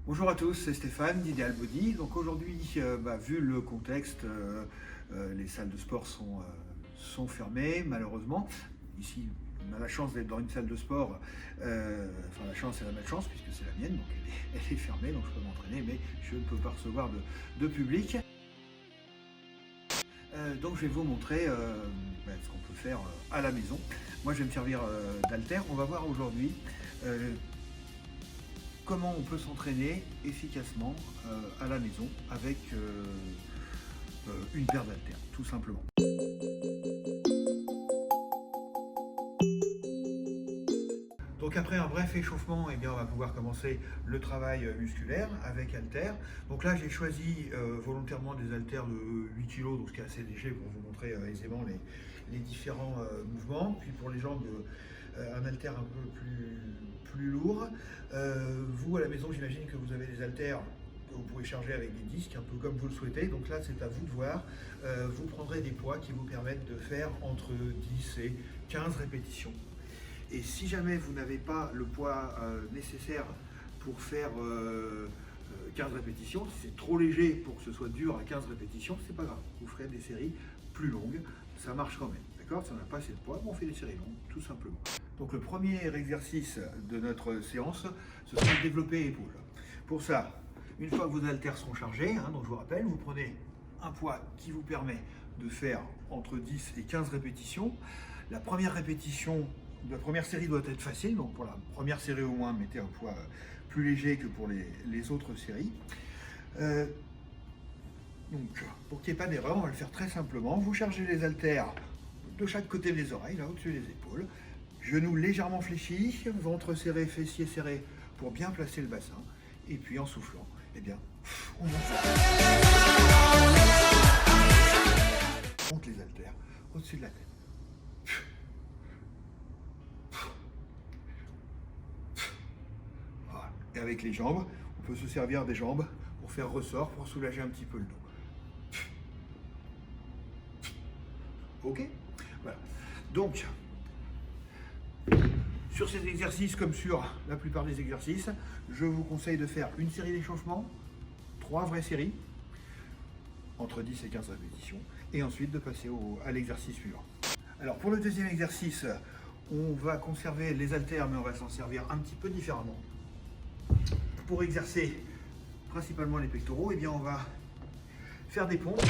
Bonjour à tous, c'est Stéphane d'Ideal Body. Donc aujourd'hui, vu le contexte, les salles de sport sont fermées malheureusement. Ici, on a la chance d'être dans une salle de sport, la chance et la malchance puisque c'est la mienne, donc elle est fermée, donc je peux m'entraîner, mais je ne peux pas recevoir de public. Donc je vais vous montrer ce qu'on peut faire à la maison. Moi je vais me servir d'haltère. On va voir aujourd'hui comment on peut s'entraîner efficacement à la maison avec une paire d'haltères, tout simplement. Donc après un bref échauffement, on va pouvoir commencer le travail musculaire avec haltères. Donc là j'ai choisi volontairement des haltères de 8 kg, donc ce qui est assez léger pour vous montrer aisément les différents mouvements. Puis pour les jambes, un haltère un peu plus lourd. Vous à la maison, j'imagine que vous avez des haltères que vous pouvez charger avec des disques, un peu comme vous le souhaitez. Donc là c'est à vous de voir. Vous prendrez des poids qui vous permettent de faire entre 10 et 15 répétitions. Et si jamais vous n'avez pas le poids nécessaire pour faire 15 répétitions, si c'est trop léger pour que ce soit dur à 15 répétitions, c'est pas grave. Vous ferez des séries plus longues, ça marche quand même. D'accord? Si on n'a pas assez de poids, on fait des séries longues, tout simplement. Donc le premier exercice de notre séance, ce sera le développé épaules. Pour ça, une fois que vos haltères seront chargés, donc je vous rappelle, vous prenez un poids qui vous permet de faire entre 10 et 15 répétitions. La première série doit être facile, donc pour la première série au moins, mettez un poids plus léger que pour les autres séries. Donc, pour qu'il n'y ait pas d'erreur, on va le faire très simplement. Vous chargez les haltères de chaque côté des oreilles, là au-dessus des épaules. Genoux légèrement fléchis, ventre serré, fessiers serrés pour bien placer le bassin. Et puis en soufflant, on monte les haltères au-dessus de la tête. Et avec les jambes, on peut se servir des jambes pour faire ressort, pour soulager un petit peu le dos. Ok? Voilà. Donc, sur ces exercices, comme sur la plupart des exercices, je vous conseille de faire une série d'échauffements, 3 vraies séries, entre 10 et 15 répétitions, et ensuite de passer à l'exercice suivant. Alors pour le deuxième exercice, on va conserver les haltères, mais on va s'en servir un petit peu différemment. Pour exercer principalement les pectoraux, on va faire des pompes.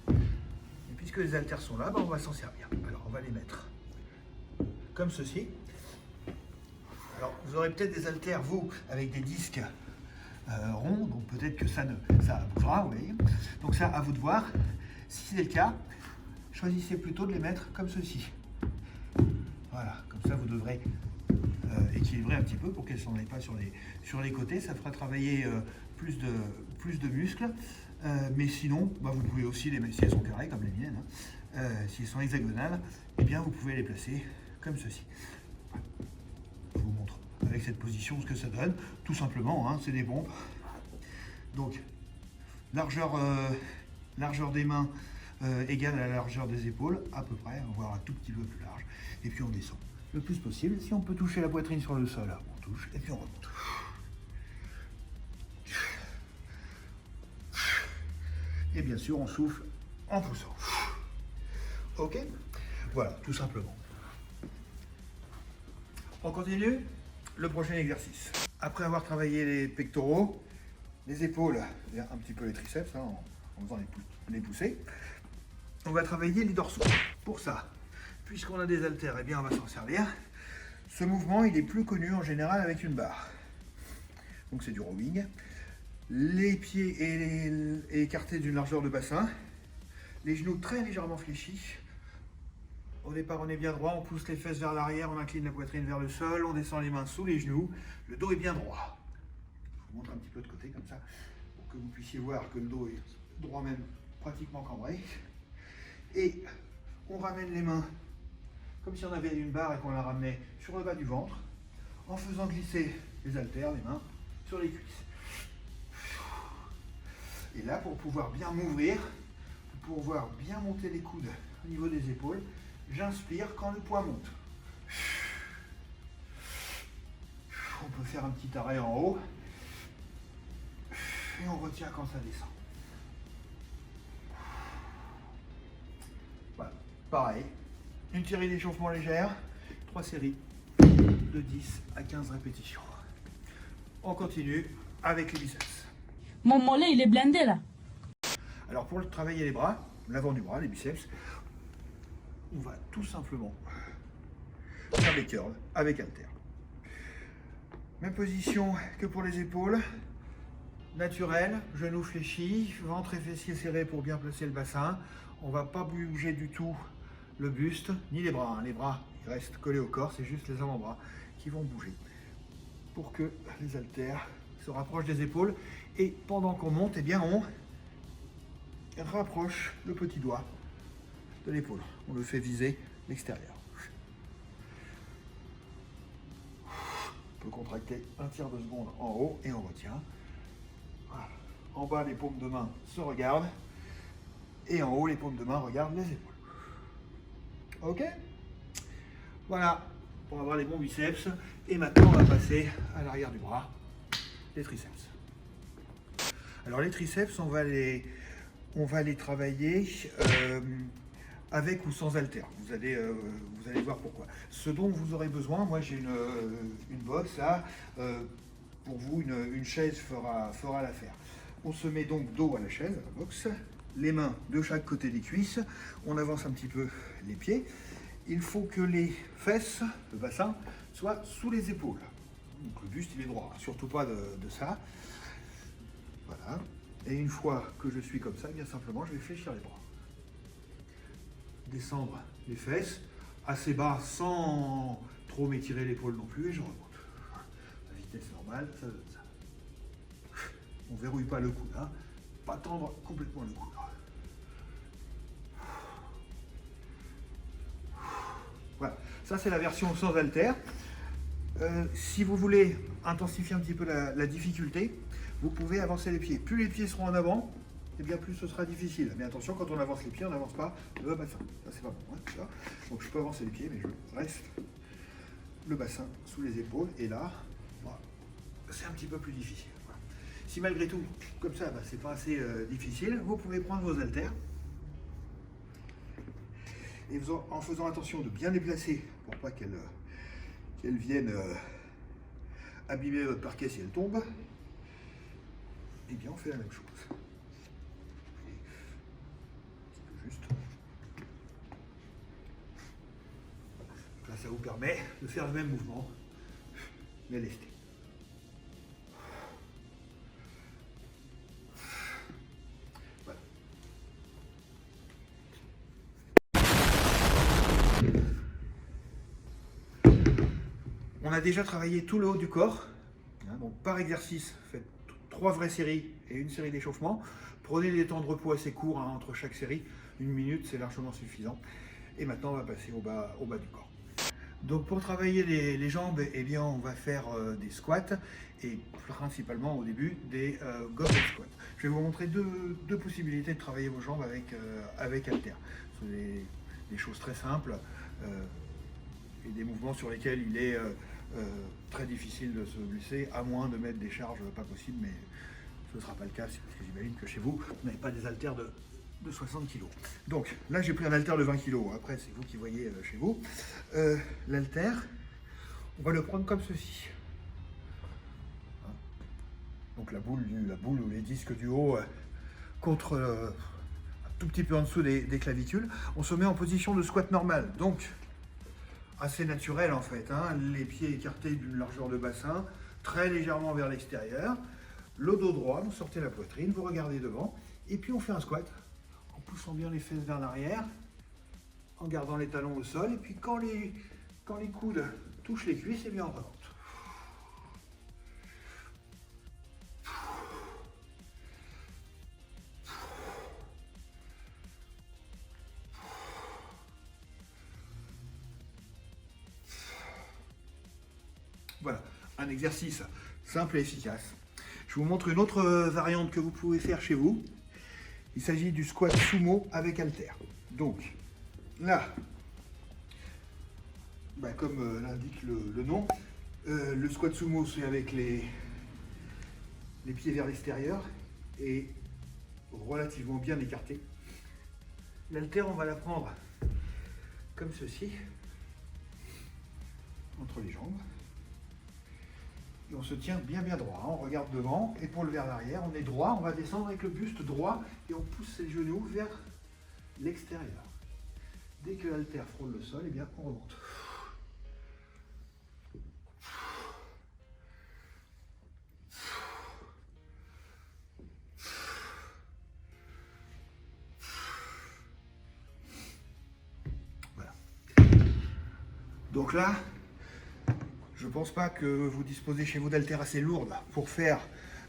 Et puisque les haltères sont là, on va s'en servir. Alors on va les mettre comme ceci. Alors vous aurez peut-être des haltères, vous, avec des disques ronds, donc peut-être que ça bougera, vous voyez. Donc ça, à vous de voir. Si c'est le cas, choisissez plutôt de les mettre comme ceci. Voilà, comme ça vous devrez équilibrer un petit peu pour qu'elles ne s'en aillent pas sur les côtés. Ça fera travailler plus de muscles. Mais sinon, vous pouvez aussi les mettre, si elles sont carrées comme les miennes, si elles sont hexagonales, vous pouvez les placer comme ceci. Je vous montre avec cette position ce que ça donne. Tout simplement, c'est des pompes. Donc, largeur des mains égale à la largeur des épaules, à peu près, voire un tout petit peu plus large. Et puis on descend le plus possible. Si on peut toucher la poitrine sur le sol, on touche, et puis on remonte. Et bien sûr, on souffle en poussant. Ok? Voilà, tout simplement. On continue le prochain exercice. Après avoir travaillé les pectoraux, les épaules, et un petit peu les triceps, en faisant les poussées, on va travailler les dorsaux. Pour ça, puisqu'on a des haltères, on va s'en servir. Ce mouvement, il est plus connu en général avec une barre. Donc c'est du rowing. Les pieds écartés d'une largeur de bassin. Les genoux très légèrement fléchis. Au départ, on est bien droit, on pousse les fesses vers l'arrière, on incline la poitrine vers le sol, on descend les mains sous les genoux. Le dos est bien droit. Je vous montre un petit peu de côté comme ça, pour que vous puissiez voir que le dos est droit même, pratiquement cambré. Et on ramène les mains comme si on avait une barre et qu'on la ramenait sur le bas du ventre, en faisant glisser les haltères, les mains, sur les cuisses. Et là, pour pouvoir bien m'ouvrir, pour pouvoir bien monter les coudes au niveau des épaules, j'inspire quand le poids monte. On peut faire un petit arrêt en haut. Et on retient quand ça descend. Voilà, pareil. Une série d'échauffement légère, 3 séries de 10 à 15 répétitions. On continue avec les biceps. Mon mollet, il est blindé là. Alors pour travailler les bras, l'avant du bras, les biceps, on va tout simplement faire des curls avec haltère. Même position que pour les épaules, naturel, genoux fléchis, ventre et fessiers serrés pour bien placer le bassin. On ne va pas bouger du tout le buste, ni les bras. Les bras ils restent collés au corps, c'est juste les avant-bras qui vont bouger pour que les haltères se rapprochent des épaules. Et pendant qu'on monte, eh bien on rapproche le petit doigt de l'épaule. On le fait viser l'extérieur. On peut contracter un tiers de seconde en haut et on retient. Voilà. En bas, les paumes de main se regardent. Et en haut, les paumes de main regardent les épaules. Ok? Voilà, pour avoir les bons biceps. Et maintenant, on va passer à l'arrière du bras, les triceps. Alors les triceps, on va les travailler avec ou sans haltère. Vous allez voir pourquoi. Ce dont vous aurez besoin, moi j'ai une box là, pour vous une chaise fera l'affaire. On se met donc dos à la chaise, à la box, les mains de chaque côté des cuisses, on avance un petit peu les pieds. Il faut que les fesses, le bassin, soient sous les épaules. Donc le buste il est droit, surtout pas de ça. Voilà. Et une fois que je suis comme ça, bien simplement, je vais fléchir les bras. Descendre les fesses, assez bas sans trop m'étirer l'épaule non plus, et je remonte. La vitesse normale, ça donne ça. On ne verrouille pas le coude, hein. Pas tendre complètement le coude. Voilà, ça c'est la version sans haltère. Si vous voulez intensifier un petit peu la difficulté, vous pouvez avancer les pieds. Plus les pieds seront en avant, et bien plus ce sera difficile. Mais attention, quand on avance les pieds, on n'avance pas le bassin. Ça c'est pas bon. Hein, donc je peux avancer les pieds, mais je reste le bassin sous les épaules. Et là, voilà, c'est un petit peu plus difficile. Voilà. Si malgré tout, comme ça, c'est pas assez difficile, vous pouvez prendre vos haltères. Et en faisant attention de bien les placer pour pas qu'elles viennent abîmer votre parquet si elles tombent, et bien on fait la même chose. Un petit peu juste. Là, ça vous permet de faire le même mouvement, mais lesté. Voilà. On a déjà travaillé tout le haut du corps. Donc par exercice, faites 3 vraies séries et une série d'échauffement. Prenez des temps de repos assez courts entre chaque série. 1 minute, c'est largement suffisant. Et maintenant, on va passer au bas du corps. Donc pour travailler les jambes, eh bien, on va faire des squats et principalement au début des goblet squats. Je vais vous montrer deux possibilités de travailler vos jambes avec haltère. Ce sont des choses très simples et des mouvements sur lesquels il est très difficile de se blesser, à moins de mettre des charges pas possibles, mais ce ne sera pas le cas, parce que j'imagine que chez vous, vous n'avez pas des haltères de 60 kg. Donc là, j'ai pris un haltère de 20 kg. Après, c'est vous qui voyez chez vous. L'haltère, on va le prendre comme ceci. Donc la boule ou les disques du haut contre un tout petit peu en dessous des clavicules. On se met en position de squat normal. Donc, assez naturel en fait, hein, les pieds écartés d'une largeur de bassin, très légèrement vers l'extérieur, le dos droit, vous sortez la poitrine, vous regardez devant, et puis on fait un squat, en poussant bien les fesses vers l'arrière, en gardant les talons au sol, et puis quand les coudes touchent les cuisses, et bien on remonte. Voilà, un exercice simple et efficace. Je vous montre une autre variante que vous pouvez faire chez vous. Il s'agit du squat sumo avec haltère. Donc, là, comme l'indique le nom, le squat sumo, c'est avec les pieds vers l'extérieur est relativement bien écarté. L'haltère, on va la prendre comme ceci, entre les jambes. Et on se tient bien droit, hein. On regarde devant, épaule vers l'arrière, on est droit, on va descendre avec le buste droit et on pousse ses genoux vers l'extérieur. Dès que l'haltère frôle le sol, eh bien on remonte. Voilà. Donc là, je ne pense pas que vous disposez chez vous d'haltères assez lourdes pour faire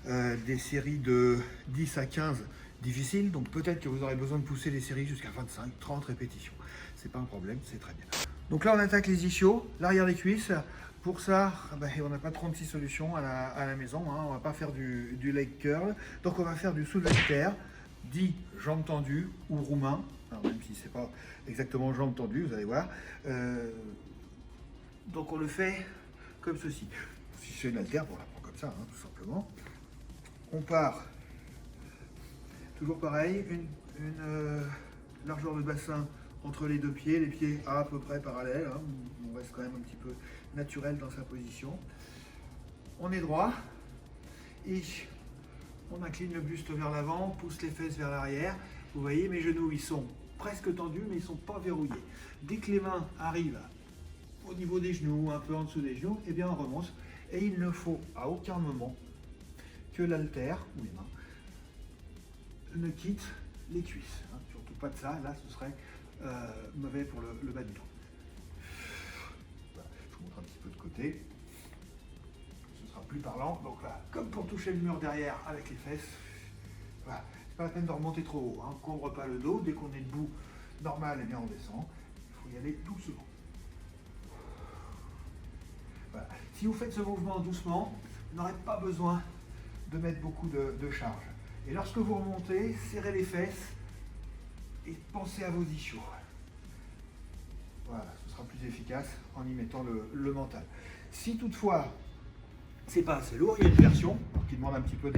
des séries de 10 à 15 difficiles. Donc peut-être que vous aurez besoin de pousser les séries jusqu'à 25, 30 répétitions. C'est pas un problème, c'est très bien. Donc là, on attaque les ischios, l'arrière des cuisses. Pour ça, on n'a pas 36 solutions à la maison. Hein. On ne va pas faire du leg curl. Donc on va faire du soulevé de terre, dit jambes tendues ou roumain. Alors, même si ce n'est pas exactement jambes tendues, vous allez voir. Donc on le fait comme ceci. Si c'est une haltère, on la prend comme ça, hein, tout simplement. On part, toujours pareil, une largeur de bassin entre les deux pieds, les pieds à peu près parallèles, hein, on reste quand même un petit peu naturel dans sa position. On est droit et on incline le buste vers l'avant, pousse les fesses vers l'arrière. Vous voyez, mes genoux, ils sont presque tendus, mais ils ne sont pas verrouillés. Dès que les mains arrivent au niveau des genoux, un peu en dessous des genoux, eh bien on remonte. Et il ne faut à aucun moment que l'haltère, ou les mains, ne quitte les cuisses. Hein. Surtout pas de ça, là ce serait mauvais pour le bas du dos. Voilà. Je vous montre un petit peu de côté. Ce sera plus parlant. Donc là, comme pour toucher le mur derrière avec les fesses, voilà. C'est pas la peine de remonter trop haut. Hein. On ne courbe pas le dos. Dès qu'on est debout, normal, et bien on descend. Il faut y aller doucement. Voilà. Si vous faites ce mouvement doucement, vous n'aurez pas besoin de mettre beaucoup de charge. Et lorsque vous remontez, serrez les fesses et pensez à vos ischios. Voilà, ce sera plus efficace en y mettant le mental. Si toutefois, c'est pas assez lourd, il y a une version qui demande un petit peu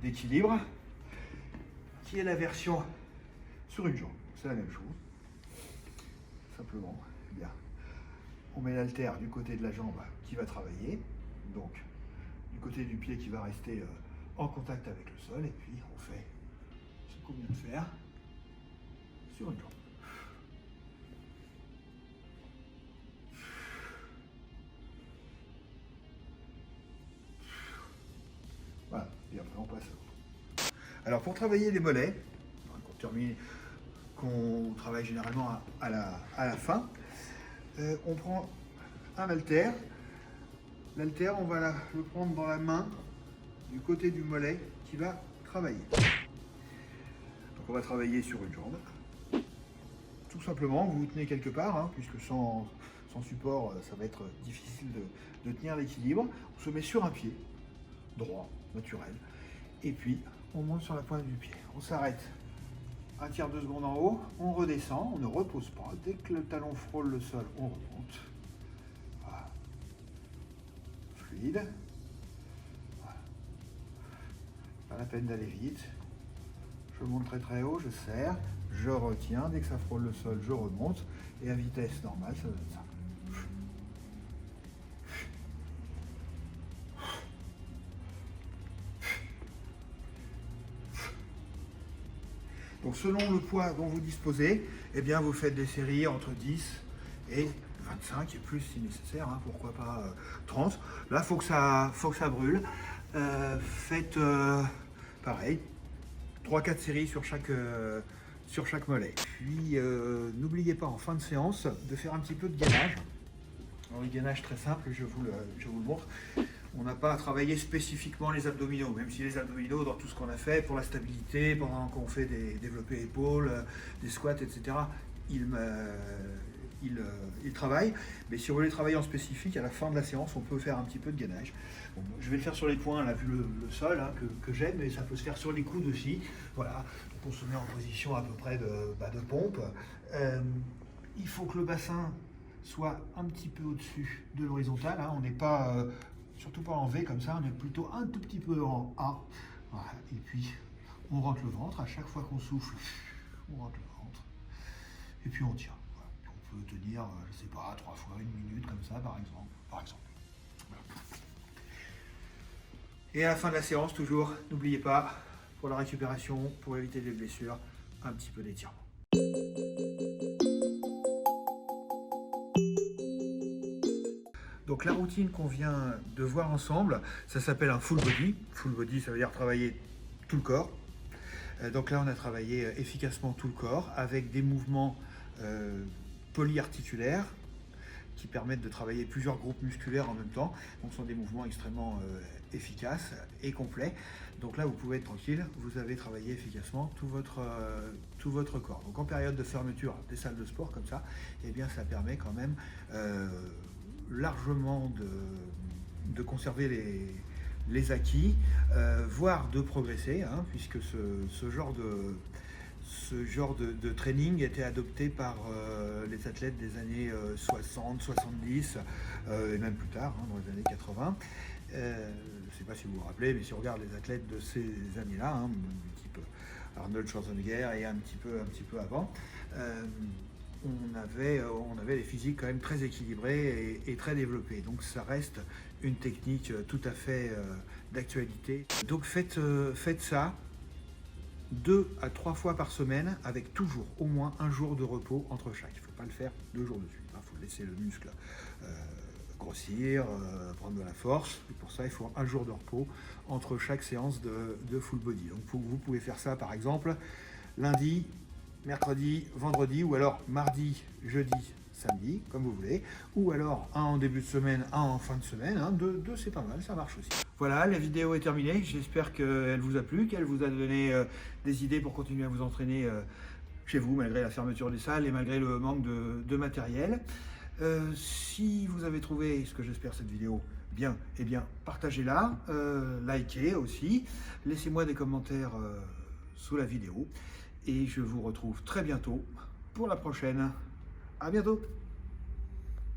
d'équilibre, qui est la version sur une jambe. C'est la même chose. Simplement, eh bien, on met l'haltère du côté de la jambe qui va travailler, donc du côté du pied qui va rester en contact avec le sol, et puis on fait ce qu'on vient de faire sur une jambe. Voilà, et après on passe à l'autre. Alors pour travailler les mollets, qu'on travaille généralement à la fin, on prend un haltère. L'haltère, on va le prendre dans la main du côté du mollet qui va travailler. Donc on va travailler sur une jambe. Tout simplement, vous vous tenez quelque part, hein, puisque sans support, ça va être difficile de tenir l'équilibre. On se met sur un pied, droit, naturel, et puis on monte sur la pointe du pied. On s'arrête un tiers de seconde en haut, on redescend, on ne repose pas. Dès que le talon frôle le sol, on remonte. Voilà. Fluide. Voilà. Pas la peine d'aller vite. Je monte très haut, je serre, je retiens. Dès que ça frôle le sol, je remonte. Et à vitesse normale, ça donne ça. Donc selon le poids dont vous disposez, eh bien vous faites des séries entre 10 et 25 et plus si nécessaire, hein, pourquoi pas 30. Là, faut que ça brûle. Faites pareil, 3-4 séries sur chaque mollet. Puis n'oubliez pas en fin de séance de faire un petit peu de gainage. Alors, le gainage très simple, je vous le montre. On n'a pas à travailler spécifiquement les abdominaux, même si les abdominaux, dans tout ce qu'on a fait, pour la stabilité, pendant qu'on fait des développés épaules, des squats, etc., ils travaillent. Mais si on veut les travailler en spécifique, à la fin de la séance, on peut faire un petit peu de gainage. Bon, je vais le faire sur les poings, là, vu le sol, hein, que j'aime, mais ça peut se faire sur les coudes aussi. Voilà, donc on se met en position à peu près de pompe. Il faut que le bassin soit un petit peu au-dessus de l'horizontale, hein. On n'est pas... surtout pas en V comme ça, on est plutôt un tout petit peu en A. Voilà. Et puis On rentre le ventre, à chaque fois qu'on souffle, on rentre le ventre. Et puis on tient. Voilà. On peut tenir, je sais pas, 3 fois 1 minute comme ça par exemple. Voilà. Et à la fin de la séance, toujours, n'oubliez pas, pour la récupération, pour éviter les blessures, un petit peu d'étirement. Donc la routine qu'on vient de voir ensemble, ça s'appelle un full body. Full body, ça veut dire travailler tout le corps. Donc là, on a travaillé efficacement tout le corps avec des mouvements polyarticulaires qui permettent de travailler plusieurs groupes musculaires en même temps. Donc ce sont des mouvements extrêmement efficaces et complets. Donc là, vous pouvez être tranquille, vous avez travaillé efficacement tout votre corps. Donc en période de fermeture des salles de sport comme ça, eh bien ça permet quand même largement de conserver les acquis, voire de progresser, hein, puisque ce genre de training était adopté par les athlètes des années 60, 70 et même plus tard, hein, dans les années 80. Je ne sais pas si vous vous rappelez, mais si on regarde les athlètes de ces années-là, hein, type Arnold Schwarzenegger et un petit peu avant, on avait des physiques quand même très équilibrés et très développés. Donc ça reste une technique tout à fait d'actualité. Donc faites ça 2 à 3 fois par semaine avec toujours au moins un jour de repos entre chaque. Il ne faut pas le faire 2 jours de suite. Il faut laisser le muscle grossir, prendre de la force. Et pour ça, il faut un jour de repos entre chaque séance de full body. Donc vous pouvez faire ça par exemple lundi, mercredi, vendredi, ou alors mardi, jeudi, samedi, comme vous voulez, ou alors un en début de semaine, un en fin de semaine, hein. Deux c'est pas mal, ça marche aussi. Voilà, la vidéo est terminée, j'espère qu'elle vous a plu, qu'elle vous a donné des idées pour continuer à vous entraîner chez vous, malgré la fermeture des salles et malgré le manque de matériel. Si vous avez trouvé, ce que j'espère, cette vidéo bien, eh bien partagez-la, likez aussi, laissez-moi des commentaires sous la vidéo. Et je vous retrouve très bientôt pour la prochaine. À bientôt!